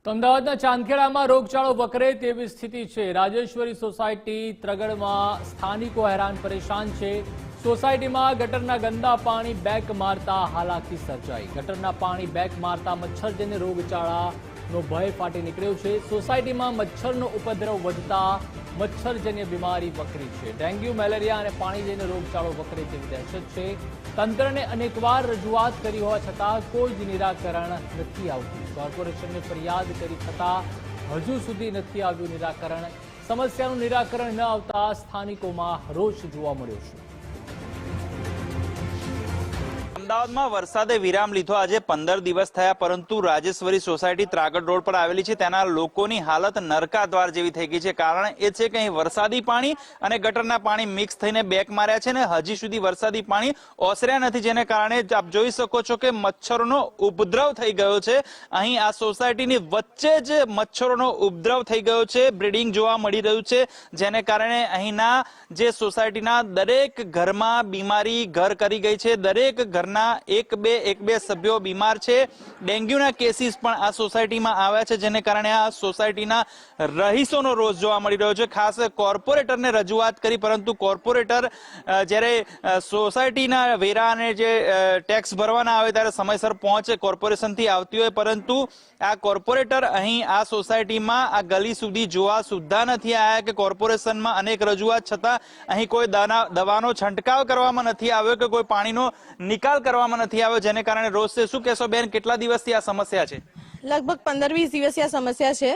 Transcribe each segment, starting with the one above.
તો અમદાવાદના ચાંદખેડામાં રોગચાળો વકરે તેવી સ્થિતિ છે। રાજેશ્વરી સોસાયટી ત્રગડમાં સ્થાનિકો હેરાન પરેશાન છે। સોસાયટીમાં ગટરના ગંદા પાણી બેક મારતા હાલાકી સર્જાઈ। ગટરના પાણી બેક મારતા મચ્છરજન્ય રોગચાળાનો ભય ફાટી નીકળ્યો છે। સોસાયટીમાં મચ્છરનો ઉપદ્રવ વધતા મચ્છરજન્ય બીમારી વકરી છે। ડેન્ગ્યુ, મેલેરિયા અને પાણીજન્ય રોગચાળો વકરે તેવી દહેશત છે। તંત્રને અનેકવાર રજૂઆત કરી હોવા છતાં કોઈ જ નિરાકરણ નથી આવતું। કોર્પોરેશનને ફરિયાદ કરી છતાં હજુ સુધી નથી આવ્યું નિરાકરણ। સમસ્યાનું નિરાકરણ ન આવતા સ્થાનિકોમાં રોષ જોવા મળ્યો છે। અમદાવાદમાં વરસાદે વિરામ લીધો। આજે 15 દિવસ થયા, પરંતુ રાજેશ્વરી સોસાયટી ત્રાગડ રોડ પર આવેલી છે તેના લોકોની હાલત નરકાદ્વાર જેવી થઈ ગઈ છે। કારણ એ છે કે અહીં વરસાદી પાણી અને ગટરના પાણી મિક્સ થઈને બેક માર્યા છે ને હજી સુધી વરસાદી પાણી ઓસર્યા નથી, જેને કારણે આપ જોઈ શકો છો કે મચ્છરોનો ઉપદ્રવ થઈ ગયો છે। અહીં આ સોસાયટીની વચ્ચે જ મચ્છરોનો ઉપદ્રવ થઈ ગયો છે, બ્રીડિંગ જોવા મળી રહ્યું છે, જેને કારણે અહીંના જે સોસાયટીના દરેક ઘરમાં બીમારી ઘર કરી ગઈ છે। દરેક ઘરના એક બે સભ્યો બીમાર છે। ડેન્ગ્યુના કેસીસ પણ આ સોસાયટીમાં આવ્યા છે, જેને કારણે આ સોસાયટીના રહીશોનો રોષ જોવા મળી રહ્યો છે। ખાસ કોર્પોરેટરને રજૂઆત કરી, પરંતુ કોર્પોરેટર જ્યારે સોસાયટીના વેરા અને જે ટેક્સ ભરવાના આવે ત્યારે સમયસર પહોંચે, કોર્પોરેશનથી આવતી હોય, પરંતુ આ કોર્પોરેટર અહીં આ સોસાયટીમાં આ ગલી સુધી જોવા સુદ્ધા નથી આવ્યા કે કોર્પોરેશનમાં અનેક રજૂઆત છતાં અહીં કોઈ દવાનો છંટકાવ કરવામાં નથી આવ્યો કે કોઈ પાણીનો નિકાલ કરવામાં નથી આવ્યો, જેને કારણે રોષ છે। શું કહેશો બેન, કેટલા દિવસથી આ સમસ્યા છે? લગભગ 15-20 દિવસથી આ સમસ્યા છે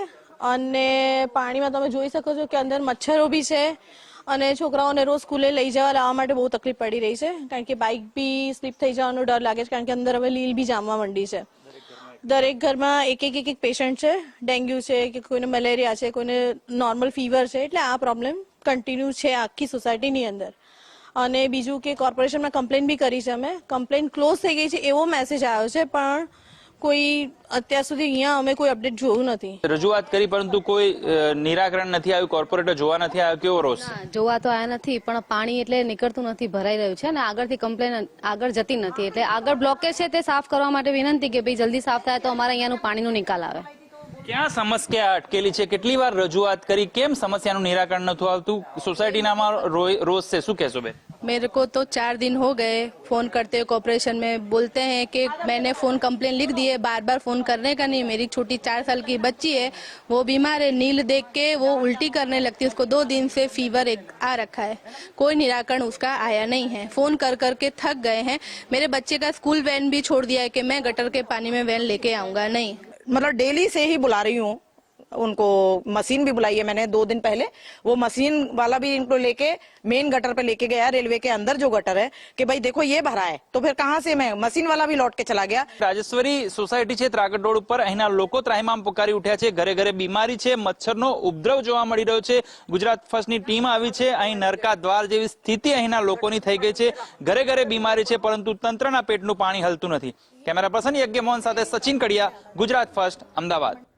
અને પાણીમાં તમે જોઈ શકો છો કે અંદર મચ્છરો બી છે અને છોકરાઓને રોજ સ્કૂલે લઈ જવા લાવવા માટે બહુ તકલીફ પડી રહી છે, કારણ કે બાઇક બી સ્લીપ થઈ જવાનો ડર લાગે છે, કારણ કે અંદર હવે લીલ બી જામવા માંડી છે। દરેક ઘરમાં એક પેશન્ટ છે, ડેન્ગ્યુ છે કે કોઈને મેલેરિયા છે, કોઈને નોર્મલ ફીવર છે, એટલે આ પ્રોબ્લેમ કન્ટિન્યુ છે આખી સોસાયટીની અંદર। અને બીજું કે કોર્પોરેશનમાં કમ્પ્લેન બી કરી છે, અમે કમ્પ્લેન ક્લોઝ થઈ ગઈ છે એવો મેસેજ આવ્યો છે, પણ કોઈ અત્યાર સુધી અહીંયા અમે કોઈ અપડેટ જોયું નથી। રજૂઆત કરી પરંતુ કોઈ નિરાકરણ નથી આવ્યું, કોર્પોરેટર જોવા નથી આવ્યો, કેવો રોષ? જોવા તો આયા નથી, પણ પાણી એટલે નીકળતું નથી, ભરાઈ રહ્યું છે અને આગળથી કમ્પ્લેન આગળ જતી નથી, એટલે આગળ બ્લોકેજ છે તે સાફ કરવા માટે વિનંતી કે ભાઈ જલ્દી સાફ થાય તો અમારા અહીંયાનું પાણીનો નિકાલ આવે। ક્યાં સમસ્યા અટકેલી છે? કેટલી વાર રજૂઆત કરી, કેમ સમસ્યાનું નિરાકરણ નથી આવતું? સોસાયટીનામાં રોષ છે, શું કહેશો બેન? मेरे को तो 4 दिन हो गए फोन करते हुए कॉर्पोरेशन में, बोलते हैं कि मैंने फोन कंप्लेन लिख दी है, बार बार फोन करने का नहीं। मेरी छोटी 4 साल की बच्ची है, वो बीमार है, नील देख के वो उल्टी करने लगती है, उसको 2 दिन से फीवर आ रखा है, कोई निराकरण उसका आया नहीं है। फोन कर करके थक गए हैं। मेरे बच्चे का स्कूल वैन भी छोड़ दिया है कि मैं गटर के पानी में वैन लेके आऊंगा नहीं। मतलब डेली से ही बुला रही हूँ उनको, मशीन भी बुलाई है मैंने 2 दिन पहले। वो मशीन वाला भी इनको लेके मेन गटर पे लेके गया, रेलवे के अंदर जो गटर है, कि भाई देखो ये भरा है, तो फिर कहाँ से मैं, मशीन वाला भी लौट के चला गया। રાજેશ્વરી સોસાયટી છે ત્રાગડ રોડ ઉપર, અહીંના લોકો ત્રાહિમામ પુકારી ઉઠ્યા છે। ઘરે ઘરે બીમારી છે, મચ્છરનો ઉપદ્રવ જોવા મળી રહ્યો છે। ગુજરાત ફર્સ્ટની ટીમ આવી છે, અહીં નરકા દ્વાર જેવી સ્થિતિ અહીંના લોકોની થઈ ગઈ છે। ઘરે ઘરે બીમારી છે, પરંતુ તંત્રના પેટનું પાણી હલતું નથી। કેમેરા પર્સન યજ્ઞ મોહન સાથે સચિન કડિયા, ગુજરાત ફર્સ્ટ, અમદાવાદ।